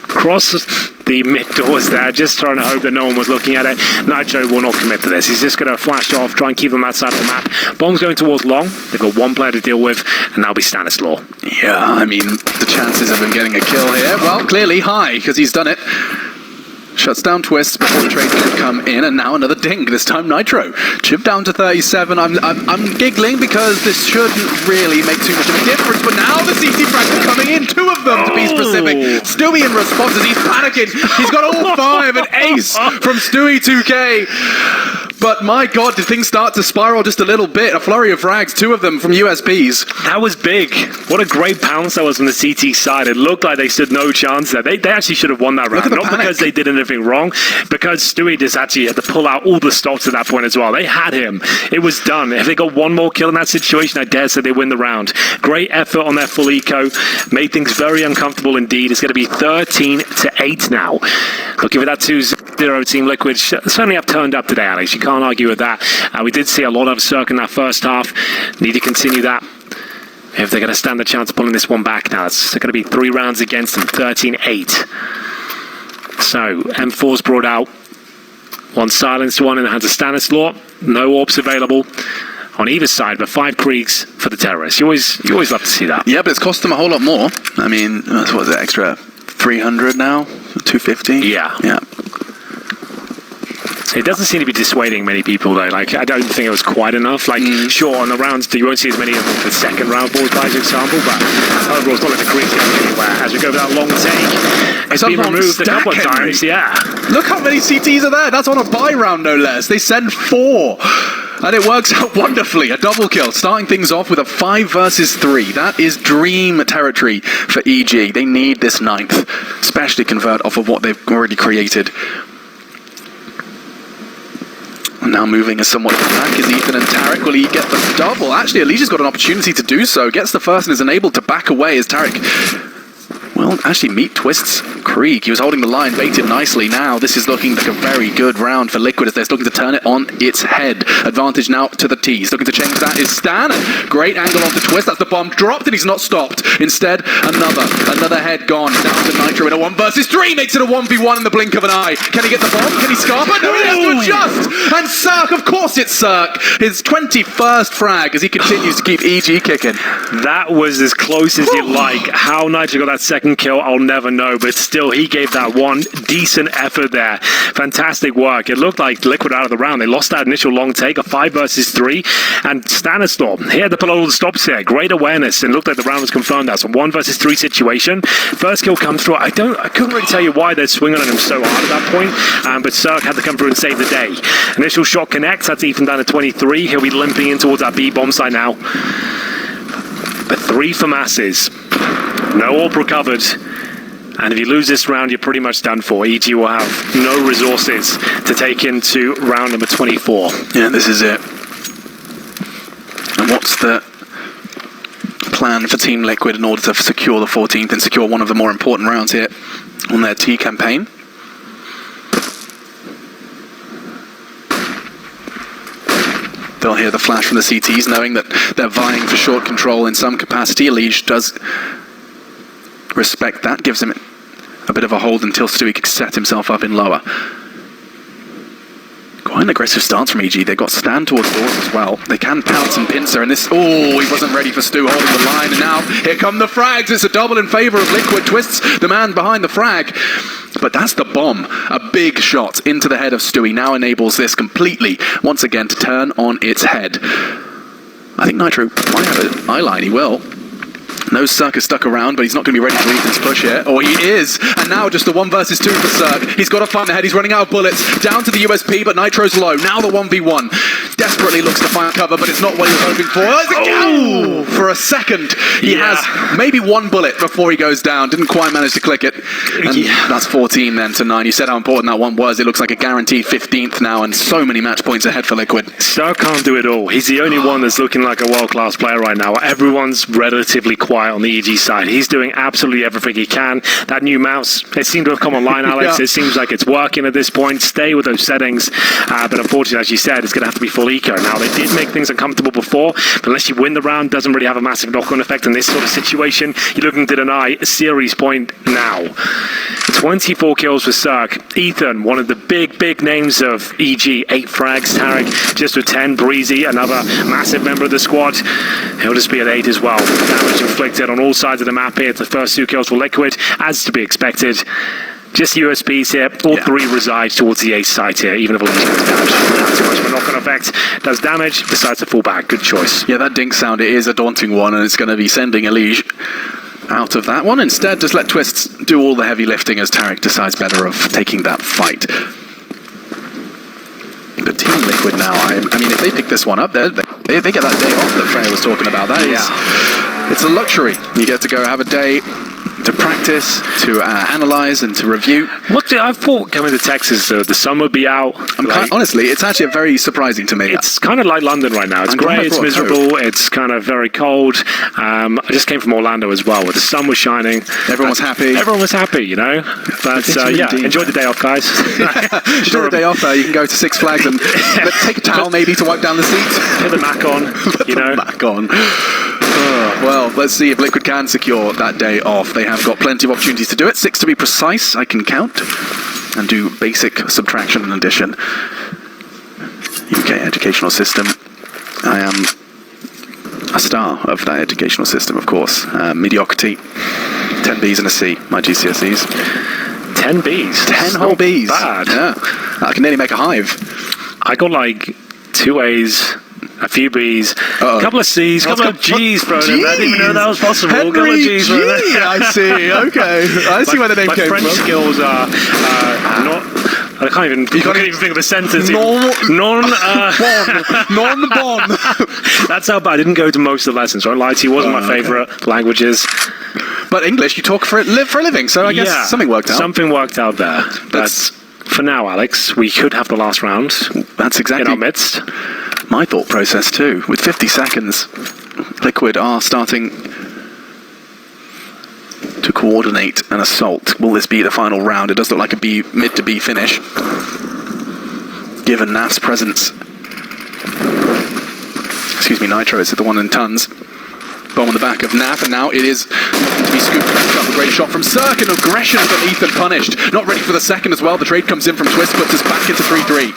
cross the mid doors there, just trying to hope that no one was looking at it. Nitro will not commit to this. He's just going to flash off, try and keep them outside of the map. Bomb's going towards long. They've got 1 player to deal with, and that'll be Stanislaw. Yeah, I mean, the chances of him getting a kill here, well, clearly high, because he's done it. Shuts down Twistzz before the trade can come in, and now another ding, this time Nitro. Chip down to 37. I'm giggling because this shouldn't really make too much of a difference, but now the CT frags are coming in, 2 of them to be specific. Stewie in response as he's panicking. He's got all 5, an ace from Stewie 2K. But my God, did things start to spiral just a little bit? A flurry of frags, 2 of them from USPs. That was big. What a great pounce that was from the CT side. It looked like they stood no chance there. They actually should have won that round. Not panic. Because they did anything wrong, because Stewie just actually had to pull out all the stops at that point as well. They had him. It was done. If they got 1 more kill in that situation, I dare say they win the round. Great effort on their full eco. Made things very uncomfortable indeed. It's going to be 13-8 now. Looking for that 2-0 Team Liquid. Certainly have turned up today, Alex. You can't argue with that. We did see a lot of CeRq in that first half. Need to continue that if they're going to stand the chance of pulling this one back now. It's going to be 3 rounds against them, 13-8. So, M4's brought out. 1 silenced, 1 in the hands of Stanislaw. No orbs available on either side, but 5 Kriegs for the terrorists. You always love to see that. Yeah, but it's cost them a whole lot more. I mean, what was it, extra 300 now? 250? Yeah. Yeah. It doesn't seem to be dissuading many people, though. Like, I don't think it was quite enough. Like, sure, on the rounds, you won't see as many of the second round balls, by example, but overall, it's not like the Kriegs going anywhere. As we go for that long take, it's been removed a couple of times, yeah. Look how many CTs are there. That's on a buy round, no less. They send 4. And it works out wonderfully. A double kill, starting things off with a 5 versus 3. That is dream territory for EG. They need this 9th, especially convert off of what they've already created. Now moving a somewhat back is Ethan and tarik. Will he get the double? Actually, EliGE's got an opportunity to do so. Gets the first and is enabled to back away as tarik will actually meet Twistzz Krieg. He was holding the line, baited nicely. Now this is looking like a very good round for Liquid as they're looking to turn it on its head. Advantage now to the T's. Looking to change that is Stan. Great angle onto Twistzz. That's the bomb dropped and he's not stopped. Instead, another head gone. Down to Nitro in a 1 versus 3. Makes it a 1v1 in the blink of an eye. Can he get the bomb? Can he scarp it? No, he has to adjust. And CeRq, of course it's CeRq. His 21st frag as he continues to keep EG kicking. That was as close as you like. How Nitro got that second kill, I'll never know, but still, he gave that one decent effort there. Fantastic work. It looked like Liquid out of the round. They lost that initial long take, a 5 versus 3, and Stanislaw, he had to pull all the stops here. Great awareness, and looked like the round was confirmed. That's a 1 versus 3 situation. First kill comes through. I couldn't really tell you why they're swinging on him so hard at that point, but CeRq had to come through and save the day. Initial shot connects. That's Ethan down to 23. He'll be limping in towards that B bomb site now. But 3 for masses. No orb recovered. And if you lose this round, you're pretty much done for. EG will have no resources to take into round number 24. Yeah, this is it. And what's the plan for Team Liquid in order to secure the 14th and secure one of the more important rounds here on their T campaign? They'll hear the flash from the CTs, knowing that they're vying for short control in some capacity. EliGE does respect that, gives him a bit of a hold until Stewie could set himself up in lower. Quite an aggressive stance from EG. They've got stand towards doors as well. They can pounce and pincer, and this... Oh, he wasn't ready for Stu holding the line, and now here come the frags. It's a double in favor of Liquid. Twistzz, the man behind the frag. But that's the bomb. A big shot into the head of Stewie now enables this completely, once again, to turn on its head. I think Nitro might have an eye line. He will. No CeRq is stuck around, but he's not going to be ready to lead this push here. Oh, he is! And now just the 1 versus 2 for CeRq. He's got to find the head. He's running out of bullets. Down to the USP, but Nitro's low. Now the 1v1. Desperately looks to find cover, but it's not what he was hoping for. Oh, for a second. He has maybe 1 bullet before he goes down. Didn't quite manage to click it. And that's 14 then to 9. You said how important that one was. It looks like a guaranteed 15th now, and so many match points ahead for Liquid. CeRq can't do it all. He's the only one that's looking like a world-class player right now. Everyone's relatively quiet on the EG side. He's doing absolutely everything he can. That new mouse, it seemed to have come online, Alex. It seems like it's working at this point. Stay with those settings. But unfortunately, as you said, it's going to have to be full eco. Now, they did make things uncomfortable before, but unless you win the round, doesn't really have a massive knock-on effect in this sort of situation. You're looking to deny a series point now. 24 kills for CeRq. Ethan, one of the big names of EG. 8 frags. tarik just with 10. Brehze, another massive member of the squad. He'll just be at 8 as well. Damage inflicted on all sides of the map here. It's the first 2 kills for Liquid, as to be expected. Just USPs here. All 3 reside towards the ace side here, even if EliGE gets damage. Not too much of a knock-on effect. Does damage, decides to fall back. Good choice. Yeah, that dink sound, it is a daunting one, and it's going to be sending EliGE out of that one. Instead, just let Twistzz do all the heavy lifting as tarik decides better of taking that fight. But Team Liquid now, I mean, if they pick this one up, they get that day off that Freya was talking about. That is, it's a luxury. You get to go have a day to practice, to analyze, and to review. I thought coming to Texas, the sun would be out. Honestly, it's actually very surprising to me. It's kind of like London right now. It's grey, it's miserable, it's kind of very cold. I just came from Orlando as well, where the sun was shining. Everyone was happy. Everyone was happy, you know. But yeah, enjoy the day off, guys. Enjoy the day off. You can go to Six Flags and take a towel maybe to wipe down the seat. Put the Mac on, you know. Mac on. Well, let's see if Liquid can secure that day off. They have got plenty of opportunities to do it. 6 to be precise, I can count. And do basic subtraction and addition. UK educational system. I am a star of that educational system, of course. Mediocrity. 10 Bs and a C, my GCSEs. 10 Bs? 10 whole Bs. Bad. Yeah. I can nearly make a hive. I got like 2 A's. A few B's, a couple of C's, a couple of G's thrown in there. I didn't even know that was possible. Henry a couple of G's thrown in there. I see, okay. I see where the name came from. My French skills are not... I can't even think of a sentence. Non-bon. That's how bad. I didn't go to most of the lessons. I won't lie to you. It wasn't my favourite languages. But English, you talk for a living, so I guess something worked out. Something worked out there. That's for now, Alex. We could have the last round. That's exactly in our midst. My thought process too. With 50 seconds, Liquid are starting to coordinate an assault. Will this be the final round? It does look like a mid to B finish. Given Naf's presence. Excuse me, Nitro is the one in tons. Bomb on the back of Naf, and now it is to be scooped back up. A great shot from CeRq, and aggression from Ethan punished. Not ready for the second as well. The trade comes in from Twistzz, puts us back into 3-3.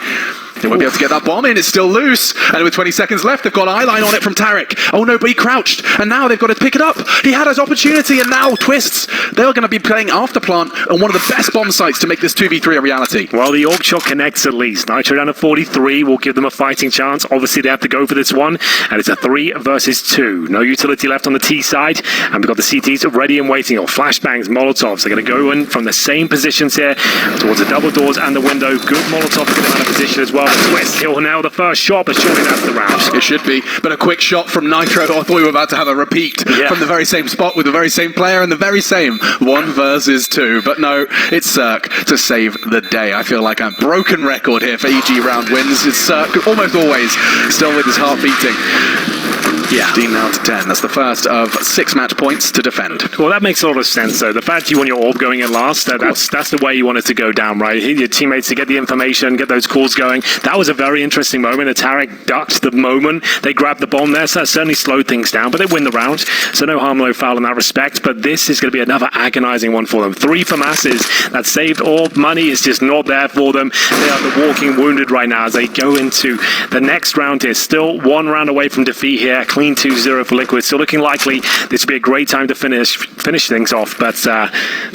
They won't be able to get that bomb in, it's still loose. And with 20 seconds left, they've got eye line on it from tarik. Oh no, but he crouched, and now they've got to pick it up. He had his opportunity, and now Twistzz. They're going to be playing Afterplant on one of the best bomb sites to make this 2v3 a reality. Well, the orc shot connects at least. Nitro down to 43 will give them a fighting chance. Obviously, they have to go for this one, and it's a 3 versus 2. No utility left on the T side, and we've got the CTs ready and waiting. Or flashbangs, Molotovs. They're going to go in from the same positions here towards the double doors and the window. Good Molotov to get them out of position as well. Twistzz, he'll nail the first shot, but surely that's the round. It should be, but a quick shot from Nitro. I thought we were about to have a repeat from the very same spot with the very same player and the very same 1 versus 2. But no, it's CeRq to save the day. I feel like a broken record here for EG round wins. It's CeRq almost always still with his heart beating. 15 now to 10. That's the first of 6 match points to defend. Well, that makes a lot of sense, though. The fact you want your orb going in last, that's the way you want it to go down, right? Your teammates to get the information, get those calls going. That was a very interesting moment. The tarik ducked the moment they grabbed the bomb there, so that certainly slowed things down, but they win the round, so no harm, no foul in that respect. But this is going to be another agonizing one for them. 3 for masses. That saved orb money is just not there for them. They are the walking wounded right now as they go into the next round here. Still 1 round away from defeat here. Clean 2-0 for Liquid. Still looking likely this would be a great time to finish things off, but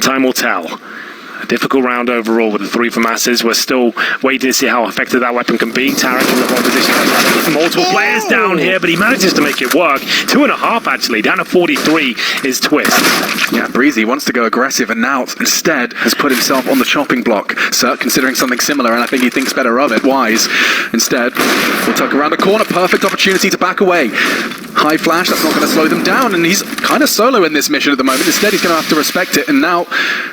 time will tell. A difficult round overall with the 3 for masses. We're still waiting to see how effective that weapon can be. tarik in the wrong position. Multiple players down here, but he manages to make it work. 2.5 actually. Down to 43 is Twistzz. Yeah, Brehze wants to go aggressive and now instead has put himself on the chopping block. CeRq considering something similar, and I think he thinks better of it. Wise instead will tuck around the corner. Perfect opportunity to back away. High flash, that's not going to slow them down, and he's kind of solo in this mission at the moment. Instead, he's going to have to respect it, and now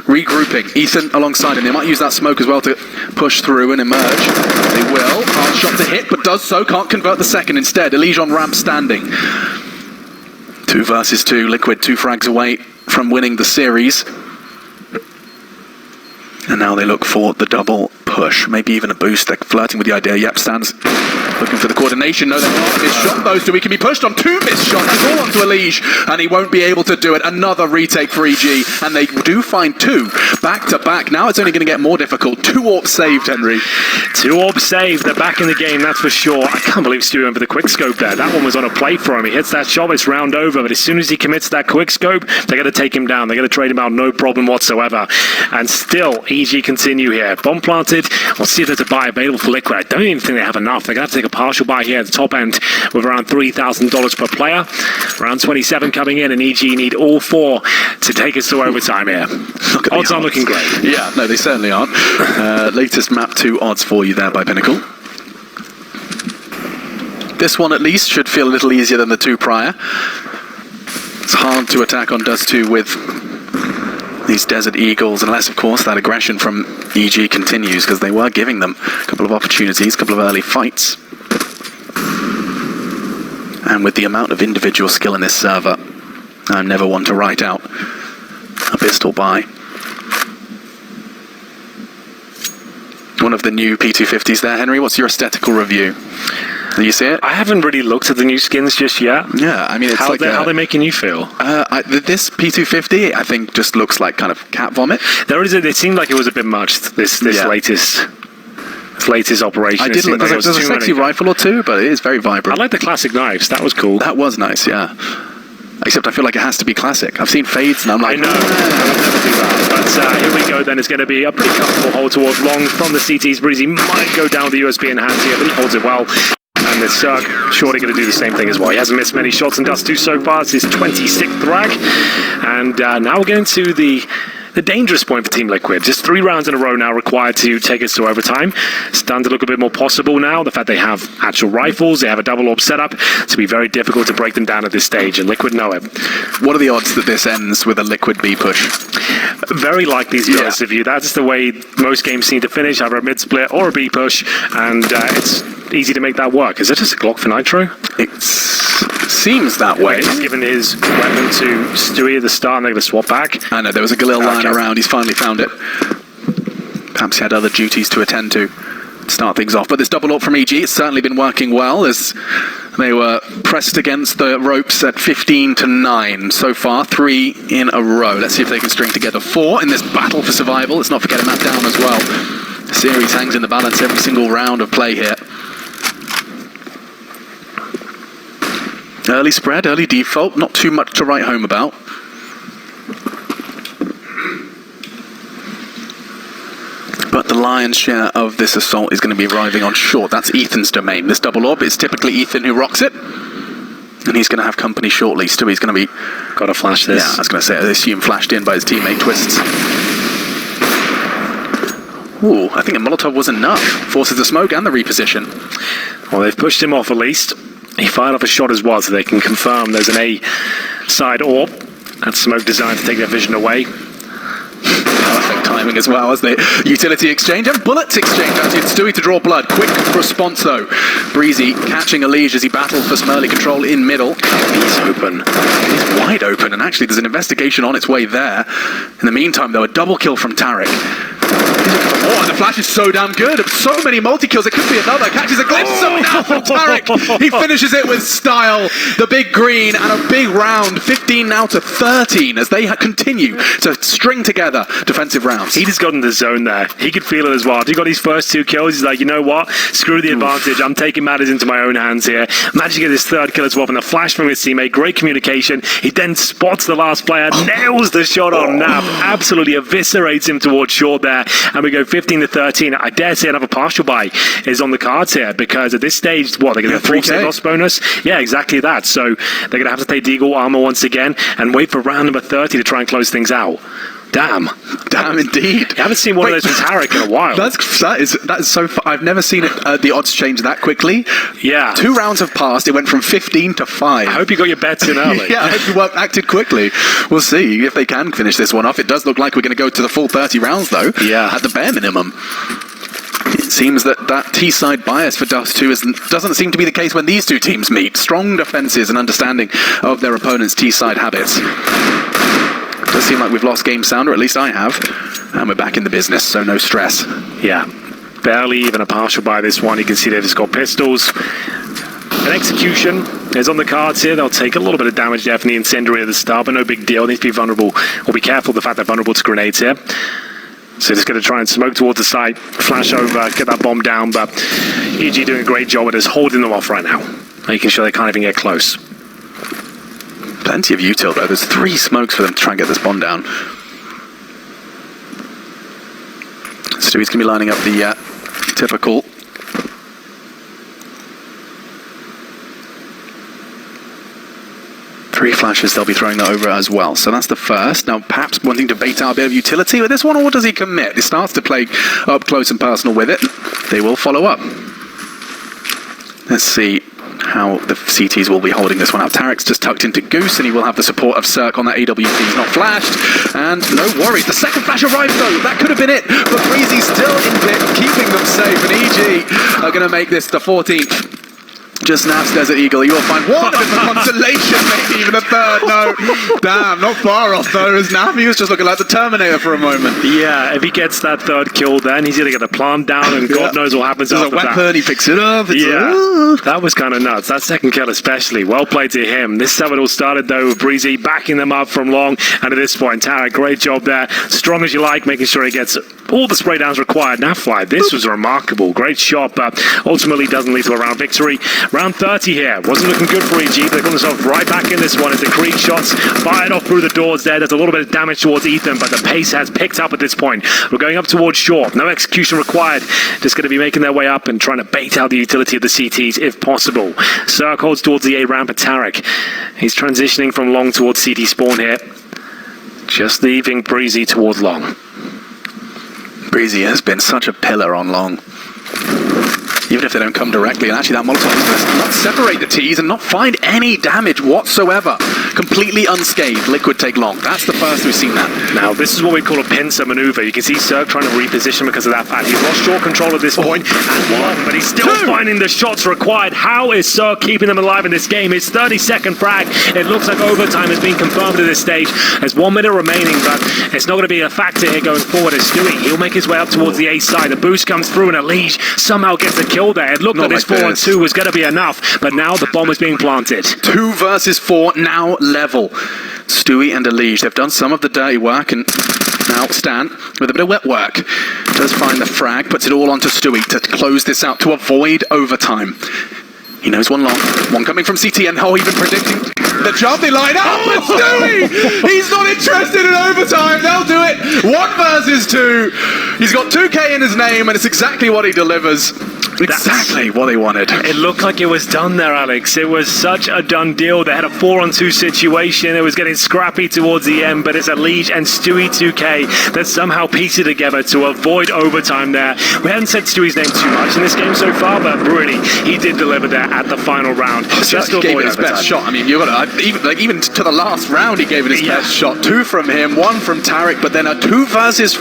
regrouping. Ethan alongside him. They might use that smoke as well to push through and emerge. They will. Hard shot to hit, but does so. Can't convert the second. Instead, EliGE on ramp standing. 2 versus 2. Liquid 2 frags away from winning the series. And now they look for the double push, maybe even a boost. They're flirting with the idea. Yep, stands looking for the coordination. No, they're not. Missed shot those 2. He can be pushed on 2 missed shots. It's all onto EliGE, and he won't be able to do it. Another retake for EG, and they do find 2 back to back. Now it's only going to get more difficult. 2 orbs saved, Henry. 2 orbs saved. They're back in the game, that's for sure. I can't believe Stu went for the quick scope there. That one was on a plate for him. He hits that shot, it's round over, but as soon as he commits that quick scope, they're going to take him down. They're going to trade him out, no problem whatsoever. And still, EG continue here. Bomb planted. We'll see if there's a buy available for Liquid. I don't even think they have enough. They're going to have to take a partial buy here at the top end with around $3,000 per player. Round 27 coming in, and EG need all 4 to take us to overtime here. Odds aren't looking great. Yeah, no, they certainly aren't. Latest map 2 odds for you there by Pinnacle. This one at least should feel a little easier than the 2 prior. It's hard to attack on Dust2 with these Desert Eagles, unless, of course, that aggression from EG continues, because they were giving them a couple of opportunities, a couple of early fights. And with the amount of individual skill in this server, I'm never one to write out a pistol buy. One of the new P250s there, Henry. What's your aesthetical review? Do you see it? I haven't really looked at the new skins just yet. Yeah, I mean, it's how like are they making you feel? This P250, I think, just looks like kind of cat vomit. It seemed like it was a bit much. This latest operation. I did look. There's a sexy rifle or 2, but it is very vibrant. I like the classic knives. That was cool. That was nice, yeah. Except I feel like it has to be classic. I've seen fades and I'm like, I know, I'll never do that. But here we go then. It's going to be a pretty comfortable hold towards long from the CTs. Brehze might go down the USB enhance here, but he holds it well. And the CeRq surely going to do the same thing as well. He hasn't missed many shots in Dust2 so far. It's his 26th frag. And now we're getting to the dangerous point for Team Liquid. Just 3 rounds in a row now required to take us to overtime. Stuns look a bit more possible now. The fact they have actual rifles, they have a double orb setup. It's be very difficult to break them down at this stage, and Liquid know it. What are the odds that this ends with a Liquid B push? Very likely, to be honest with you. That's the way most games seem to finish, either a mid split or a B push, and it's easy to make that work. Is it just a Glock for Nitro? It seems that way. He's given his weapon to Stewie at the start, and they're going to swap back. I know, there was a Galil lying around. He's finally found it. Perhaps he had other duties to attend to start things off. But this double up from EG, it's certainly been working well as they were pressed against the ropes at 15-9 so far, 3 in a row. Let's see if they can string together 4 in this battle for survival. Let's not forget a map down as well. The series hangs in the balance every single round of play here. Early spread, early default, not too much to write home about. But the lion's share of this assault is going to be arriving on short. That's Ethan's domain. This double orb, it's typically Ethan who rocks it. And he's going to have company shortly. Stewie's going to be... Got to flash this. Yeah, I was going to say, I assume flashed in by his teammate Twistzz. Ooh, I think a Molotov was enough. Forces the smoke and the reposition. Well, they've pushed him off at least. He fired off a shot as well, so they can confirm there's an A side orb. That smoke designed to take their vision away. Perfect timing timing as well as the utility exchange and bullets exchange. Actually, it's Stewie to draw blood. Quick response though. Brehze catching EliGE as he battles for Smurley control in middle. He's open. He's wide open, and actually there's an investigation on its way there. In the meantime, though, a double kill from tarik. Oh, and the flash is so damn good. So many multi-kills. It could be another. Catches a glimpse of now from tarik. He finishes it with style. The big green and a big round. 15 now to 13 as they continue to string together defensive rounds. He just got in the zone there. He could feel it as well. He got his first 2 kills. He's like, you know what? Screw the advantage. I'm taking matters into my own hands here. Managed to get his 3rd kill as well from the flash from his teammate. Great communication. He then spots the last player. Nails the shot on Nav. Absolutely eviscerates him towards short there. And we go 15 to 13. I dare say another partial buy is on the cards here, because at this stage, what, they're going to get 3K loss bonus? Yeah, exactly that. So they're going to have to take Deagle armor once again and wait for round number 30 to try and close things out. Damn indeed. I haven't seen one of those from tarik in a while. That is so I've never seen it, the odds change that quickly. Yeah. 2 rounds have passed. It went from 15 to 5. I hope you got your bets in early. Yeah, I hope you acted quickly. We'll see if they can finish this one off. It does look like we're going to go to the full 30 rounds, though. Yeah. At the bare minimum. It seems that T-side bias for Dust2 doesn't seem to be the case when these 2 teams meet. Strong defenses and understanding of their opponent's T-side habits. It does seem like we've lost game sound, or at least I have. And we're back in the business, so no stress. Yeah. Barely even a partial by this one. You can see they've just got pistols. An execution is on the cards here. They'll take a little bit of damage there from the incendiary at the start, but no big deal. They need to be vulnerable, or be careful of the fact they're vulnerable to grenades here. So just going to try and smoke towards the site, flash over, get that bomb down, but EG doing a great job at just holding them off right now, making sure they can't even get close. Plenty of util though. There's 3 smokes for them to try and get this bomb down. Stewie's going to be lining up the typical three flashes. They'll be throwing that over as well. So that's the first. Now perhaps wanting to bait out a bit of utility with this one, or does he commit? He starts to play up close and personal with it. They will follow up. Let's see how the CTs will be holding this one up. Tarik's just tucked into Goose, and he will have the support of CeRq on that AWP. He's not flashed, and no worries. The second flash arrives though. That could have been it, but Brehze's still in it, keeping them safe, and EG are going to make this the 14th. Just snaps Desert Eagle. You will find one of the consolation, maybe even a 3rd. No, damn, not far off though. As Navi was just looking like the Terminator for a moment. Yeah, if he gets that 3rd kill, then he's going to get the plant down, and God knows what happens after that. There's a weapon, he picks it up. That was kind of nuts. That 2nd kill especially. Well played to him. This 7 all started though with Brehze backing them up from long, and at this point, tarik, great job there. Strong as you like, making sure he gets all the spray downs required. Nafly, this was remarkable. Great shot, but ultimately doesn't lead to a round victory. Round 30 here. Wasn't looking good for EG. They got themselves right back in this one as the Creek shots fired off through the doors there. There's a little bit of damage towards Ethan, but the pace has picked up at this point. We're going up towards short. No execution required. Just going to be making their way up and trying to bait out the utility of the CTs if possible. CeRq holds towards the A ramp at tarik. He's transitioning from long towards CT spawn here. Just leaving Brehze towards long. Brehze has been such a pillar on long. Even if they don't come directly, and actually that Molotov is going to not separate the T's and not find any damage whatsoever. Completely unscathed. Liquid take long. That's the first we've seen that. Now, this is what we call a pincer maneuver. You can see CeRq trying to reposition because of that fact. He's lost short control at this point, and long, but he's still finding the shots required. How is CeRq keeping them alive in this game? His 30-second frag. It looks like overtime has been confirmed at this stage. There's 1 minute remaining, but it's not going to be a factor here going forward as Stewie. He'll make his way up towards the A side. The boost comes through, and EliGE somehow gets the kill there. It looked like this 4-on-2 was going to be enough, but now the bomb is being planted. 2 versus 4, now level. Stewie and EliGE, they've done some of the dirty work, and now Stan, with a bit of wet work, does find the frag, puts it all onto Stewie to close this out, to avoid overtime. He knows one long, one coming from CT, and even predicting the job they line up, but Stewie! He's not interested in overtime, they'll do it! 1 versus 2. He's got 2K in his name, and it's exactly what he delivers. Exactly what they wanted. It looked like it was done there, Alex. It was such a done deal. They had a 4-on-2 situation. It was getting scrappy towards the end, but it's EliGE and Stewie 2K that somehow pieced it together to avoid overtime there. We haven't said Stewie's name too much in this game so far, but really, he did deliver there at the final round. Just to avoid his best shot. I mean, you got to even to the last round, he gave it his best shot. 2 from him, 1 from tarik, but then a 2 versus